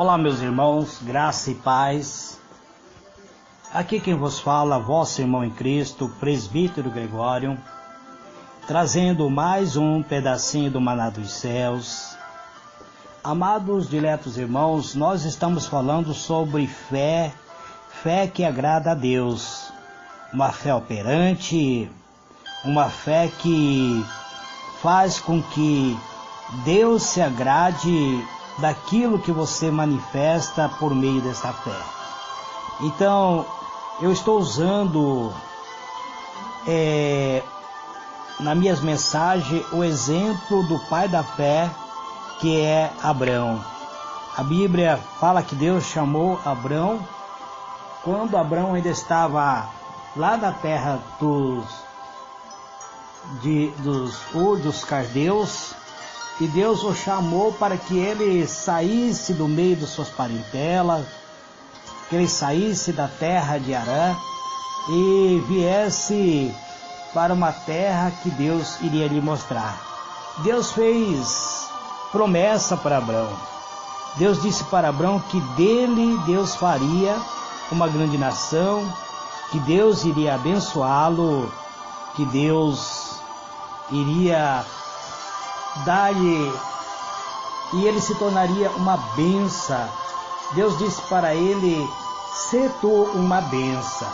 Olá, meus irmãos, graça e paz. Aqui quem vos fala, vosso irmão em Cristo, presbítero Gregório, trazendo mais um pedacinho do maná dos céus. Amados, diletos irmãos, nós estamos falando sobre fé que agrada a Deus, uma fé operante, uma fé que faz com que Deus se agrade daquilo que você manifesta por meio dessa fé. Então, eu estou usando nas minhas mensagens o exemplo do pai da fé, que é Abrão. A Bíblia fala que Deus chamou Abrão quando Abrão ainda estava lá na terra dos caldeus, e Deus o chamou para que ele saísse do meio de suas parentelas, que ele saísse da terra de Harã e viesse para uma terra que Deus iria lhe mostrar. Deus fez promessa para Abrão. Deus disse para Abrão que dele Deus faria uma grande nação, que Deus iria abençoá-lo, que Deus iria dar-lhe, e ele se tornaria uma bênção. Deus disse para ele: "Sê tu uma bênção".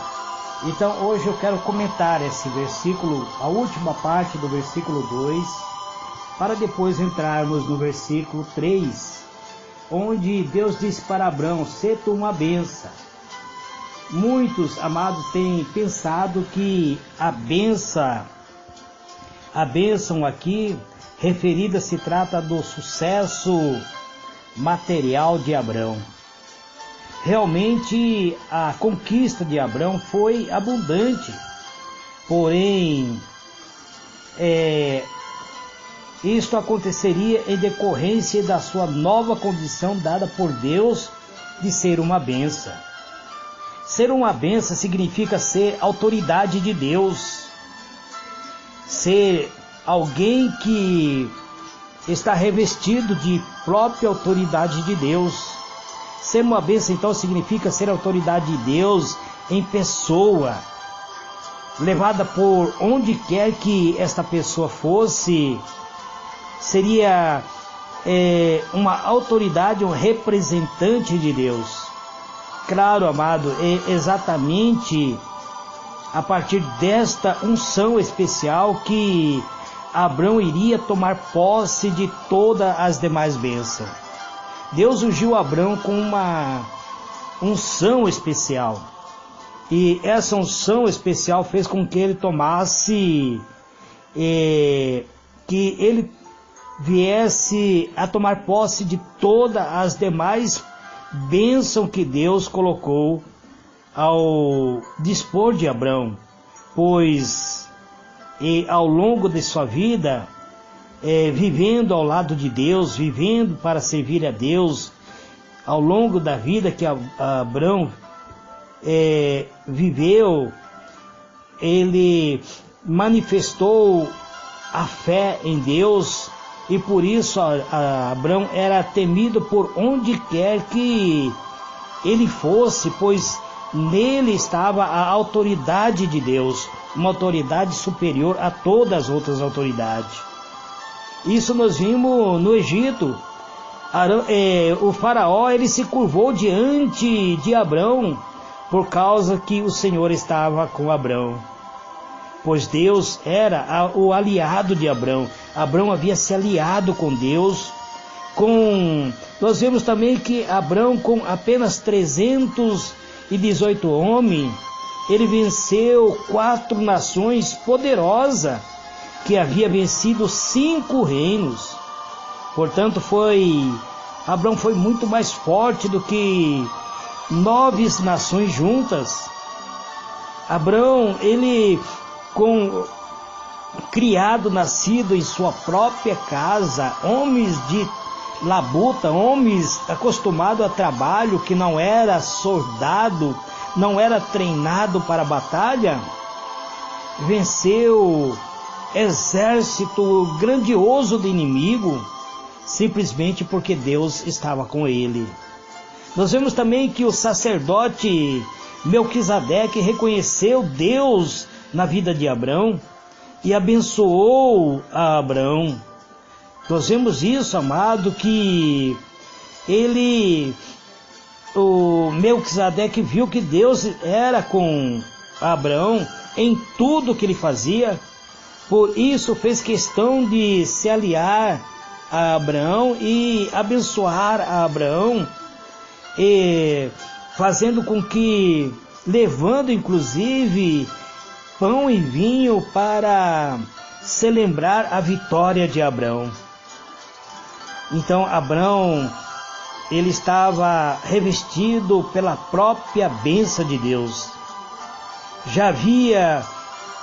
Então hoje eu quero comentar esse versículo, a última parte do versículo 2, para depois entrarmos no versículo 3, onde Deus disse para Abrão: "Sê tu uma bênção". Muitos, amados, têm pensado que a bênção aqui referida se trata do sucesso material de Abrão. Realmente a conquista de Abrão foi abundante, porém isto aconteceria em decorrência da sua nova condição dada por Deus de ser uma bênção. Ser uma bênção significa ser autoridade de Deus, ser alguém que está revestido de própria autoridade de Deus. Ser uma bênção então significa ser autoridade de Deus em pessoa, levada por onde quer que esta pessoa fosse. Seria uma autoridade, um representante de Deus. Claro, amado, é exatamente a partir desta unção especial que Abrão iria tomar posse de todas as demais bênçãos. Deus ungiu Abrão com uma unção especial, e essa unção especial fez com que ele tomasse, que ele viesse a tomar posse de todas as demais bênçãos que Deus colocou ao dispor de Abrão, pois ao longo de sua vida, vivendo ao lado de Deus, vivendo para servir a Deus, ao longo da vida que Abrão viveu, ele manifestou a fé em Deus, e por isso Abrão era temido por onde quer que ele fosse, pois nele estava a autoridade de Deus, uma autoridade superior a todas as outras autoridades. Isso nós vimos no Egito. O faraó, ele se curvou diante de Abrão, por causa que o Senhor estava com Abrão, pois Deus era o aliado de Abrão. Abrão havia se aliado com Deus. Nós vemos também que Abrão, com apenas 318 homens, ele venceu 4 nações poderosas, que havia vencido 5 reinos. Portanto, Abrão foi muito mais forte do que 9 nações juntas. Abrão, ele criado, nascido em sua própria casa, homens de labuta, homens acostumados a trabalho, que não era soldado, não era treinado para a batalha, venceu exército grandioso de inimigo, simplesmente porque Deus estava com ele. Nós vemos também que o sacerdote Melquisedeque reconheceu Deus na vida de Abrão e abençoou a Abrão. Nós vemos isso, amado, que o Melquisedeque viu que Deus era com Abrão em tudo que ele fazia. Por isso fez questão de se aliar a Abraão e abençoar a Abraão, e fazendo com que, levando inclusive pão e vinho para celebrar a vitória de Abraão. Então Abraão, ele estava revestido pela própria bênção de Deus. Já havia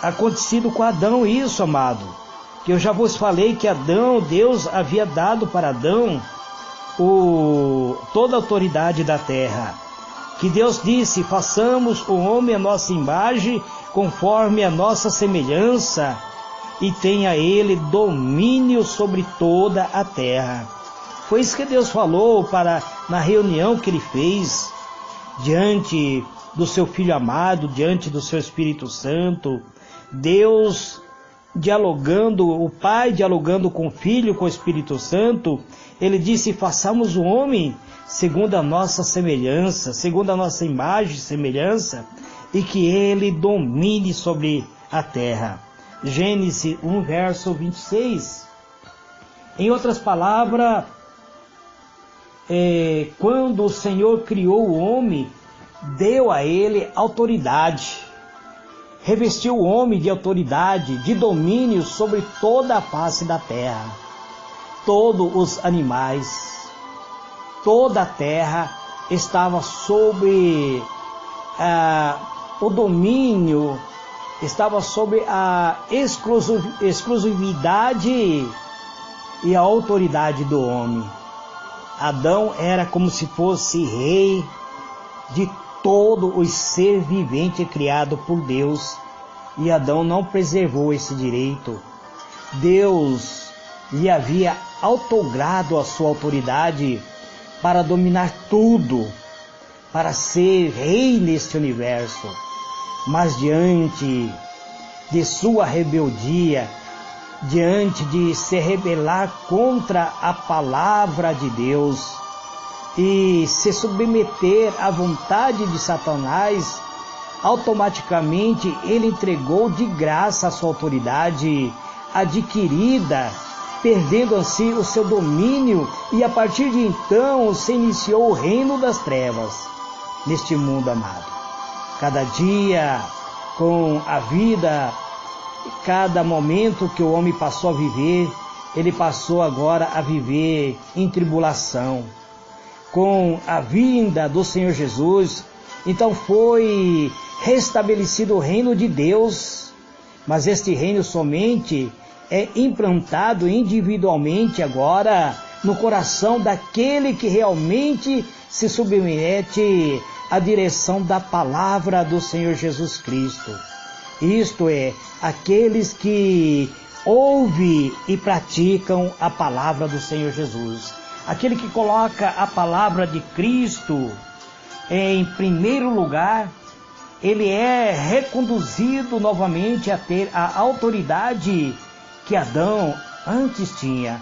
acontecido com Adão isso, amado, que eu já vos falei que Adão, Deus havia dado para Adão toda a autoridade da terra, que Deus disse: façamos o homem a nossa imagem, conforme a nossa semelhança, e tenha ele domínio sobre toda a terra. Foi isso que Deus falou na reunião que ele fez diante do seu Filho amado, diante do seu Espírito Santo. Deus dialogando, o Pai dialogando com o Filho, com o Espírito Santo. Ele disse: façamos o homem segundo a nossa semelhança, segundo a nossa imagem e semelhança, e que ele domine sobre a terra. Gênesis 1, verso 26. Em outras palavras, quando o Senhor criou o homem, deu a ele autoridade, revestiu o homem de autoridade, de domínio sobre toda a face da terra. Todos os animais, toda a terra estava sob o domínio, estava sob a exclusividade e a autoridade do homem. Adão era como se fosse rei de todo o ser vivente criado por Deus, e Adão não preservou esse direito. Deus lhe havia outorgado a sua autoridade para dominar tudo, para ser rei neste universo. Mas diante de sua rebeldia, diante de se rebelar contra a palavra de Deus e se submeter à vontade de Satanás, automaticamente ele entregou de graça a sua autoridade adquirida, perdendo assim o seu domínio, e a partir de então se iniciou o reino das trevas neste mundo, amado. Cada dia, com a vida, cada momento que o homem passou a viver, ele passou agora a viver em tribulação. Com a vinda do Senhor Jesus, então foi restabelecido o reino de Deus, mas este reino somente é implantado individualmente agora no coração daquele que realmente se submete à direção da palavra do Senhor Jesus Cristo. Isto é, aqueles que ouvem e praticam a palavra do Senhor Jesus. Aquele que coloca a palavra de Cristo em primeiro lugar, ele é reconduzido novamente a ter a autoridade que Adão antes tinha.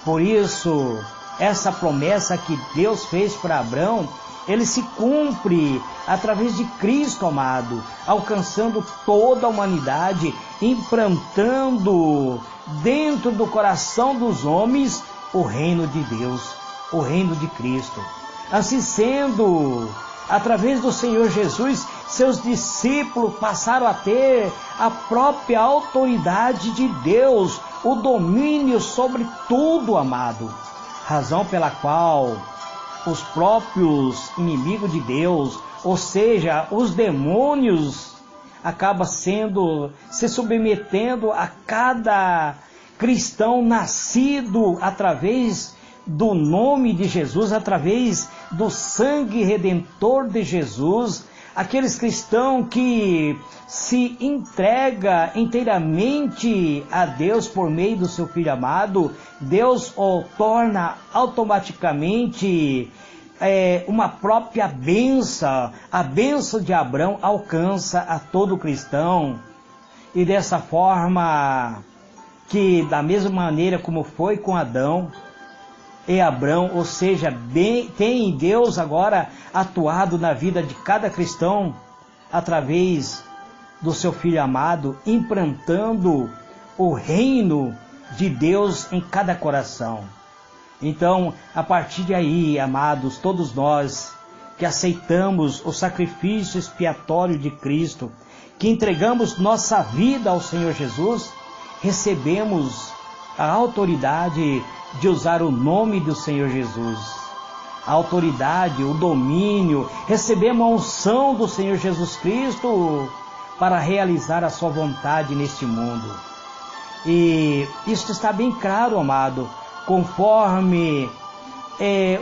Por isso, essa promessa que Deus fez para Abraão, ele se cumpre através de Cristo, amado, alcançando toda a humanidade, implantando dentro do coração dos homens o reino de Deus, o reino de Cristo. Assim sendo, através do Senhor Jesus, seus discípulos passaram a ter a própria autoridade de Deus, o domínio sobre tudo, amado. Razão pela qual os próprios inimigos de Deus, ou seja, os demônios, acabam se submetendo a cada cristão nascido através do nome de Jesus, através do sangue redentor de Jesus. Aqueles cristãos que se entrega inteiramente a Deus por meio do seu Filho amado, Deus o torna automaticamente uma própria bênção. A bênção de Abraão alcança a todo cristão. E dessa forma, que da mesma maneira como foi com Adão e Abraão, ou seja, tem Deus agora atuado na vida de cada cristão através do seu Filho amado, implantando o reino de Deus em cada coração. Então, a partir de aí, amados, todos nós que aceitamos o sacrifício expiatório de Cristo, que entregamos nossa vida ao Senhor Jesus, recebemos a autoridade de usar o nome do Senhor Jesus. A autoridade, o domínio, recebemos a unção do Senhor Jesus Cristo para realizar a sua vontade neste mundo. E isso está bem claro, amado, conforme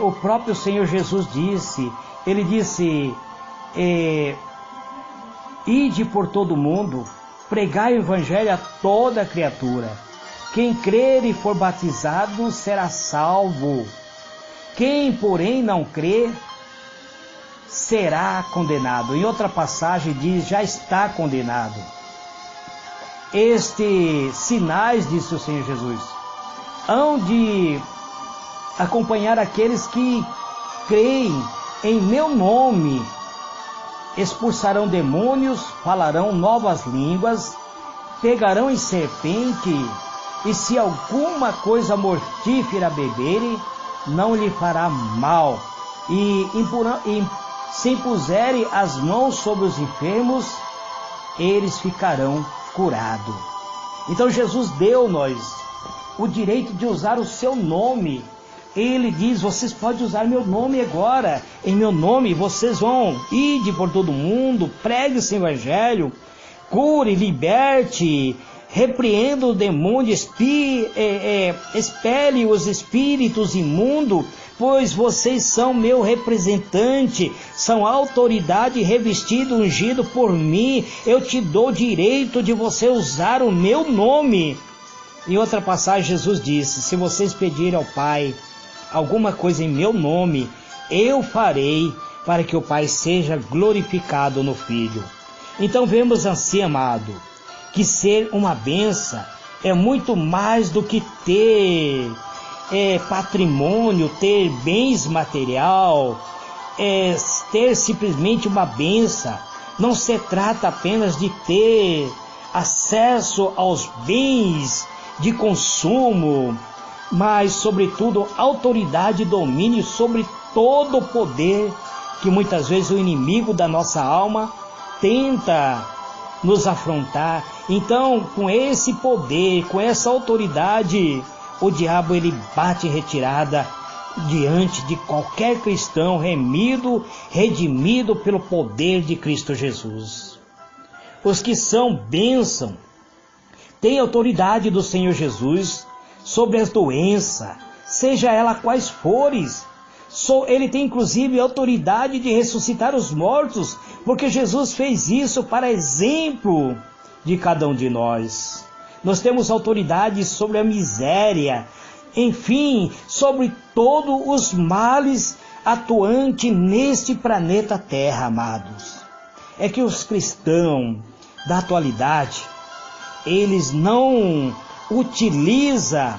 o próprio Senhor Jesus disse. Ele disse, ide por todo mundo, pregai o evangelho a toda criatura. Quem crer e for batizado será salvo. Quem, porém, não crer, será condenado. Em outra passagem diz, já está condenado. Estes sinais, disse o Senhor Jesus, hão de acompanhar aqueles que creem em meu nome. Expulsarão demônios, falarão novas línguas, pegarão em serpente, e se alguma coisa mortífera beberem, não lhe fará mal. E se impuserem as mãos sobre os enfermos, eles ficarão curados. Então Jesus deu-nos o direito de usar o seu nome. Ele diz, vocês podem usar meu nome agora. Em meu nome vocês vão, ide por todo mundo, pregue esse evangelho, cure, liberte, repreenda o demônio, expele os espíritos imundos, pois vocês são meu representante, são autoridade revestido, ungido por mim. Eu te dou direito de você usar o meu nome. Em outra passagem Jesus disse, se vocês pedirem ao Pai alguma coisa em meu nome, eu farei, para que o Pai seja glorificado no Filho. Então vemos assim, amado, que ser uma bênção é muito mais do que ter patrimônio, ter bens material, ter simplesmente uma bênção. Não se trata apenas de ter acesso aos bens de consumo, mas sobretudo autoridade e domínio sobre todo o poder que muitas vezes o inimigo da nossa alma tenta nos afrontar. Então, com esse poder, com essa autoridade, o diabo ele bate retirada diante de qualquer cristão redimido pelo poder de Cristo Jesus. Os que são bênção têm autoridade do Senhor Jesus sobre as doenças, seja ela quais forem. Ele tem inclusive autoridade de ressuscitar os mortos, porque Jesus fez isso para exemplo de cada um de nós. Nós temos autoridade sobre a miséria, enfim, sobre todos os males atuantes neste planeta Terra, amados. É que os cristãos da atualidade, eles não utiliza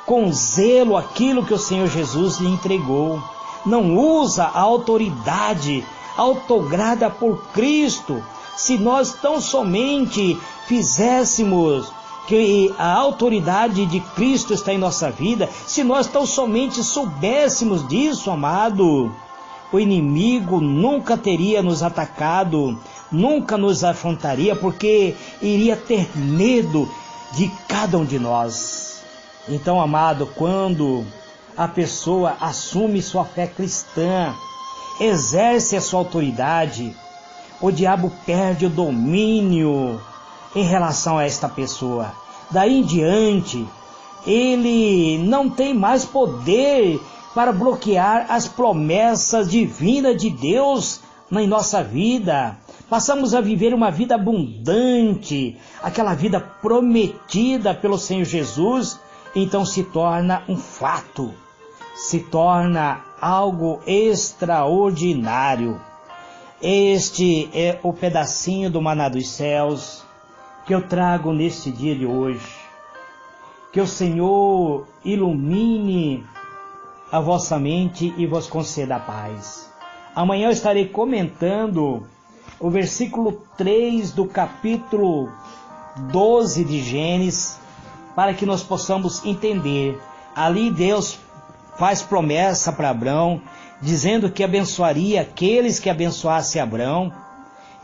com zelo aquilo que o Senhor Jesus lhe entregou. Não usa a autoridade autograda por Cristo. Se nós tão somente fizéssemos que a autoridade de Cristo está em nossa vida, se nós tão somente soubéssemos disso, amado, o inimigo nunca teria nos atacado, nunca nos afrontaria, porque iria ter medo de cada um de nós. Então, amado, quando a pessoa assume sua fé cristã, exerce a sua autoridade, o diabo perde o domínio em relação a esta pessoa. Daí em diante, ele não tem mais poder para bloquear as promessas divinas de Deus em nossa vida. Passamos a viver uma vida abundante, aquela vida prometida pelo Senhor Jesus, então se torna um fato. se torna algo extraordinário. Este é o pedacinho do maná dos céus que eu trago neste dia de hoje. Que o Senhor ilumine a vossa mente e vos conceda a paz. Amanhã eu estarei comentando o versículo 3 do capítulo 12 de Gênesis, para que nós possamos entender. Ali Deus faz promessa para Abrão, dizendo que abençoaria aqueles que abençoassem Abrão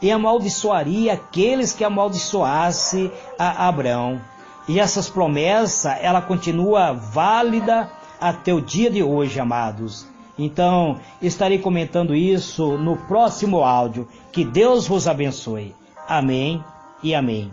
e amaldiçoaria aqueles que amaldiçoassem a Abrão. E essas promessas, ela continua válida até o dia de hoje, amados. Então, estarei comentando isso no próximo áudio. Que Deus vos abençoe. Amém e amém.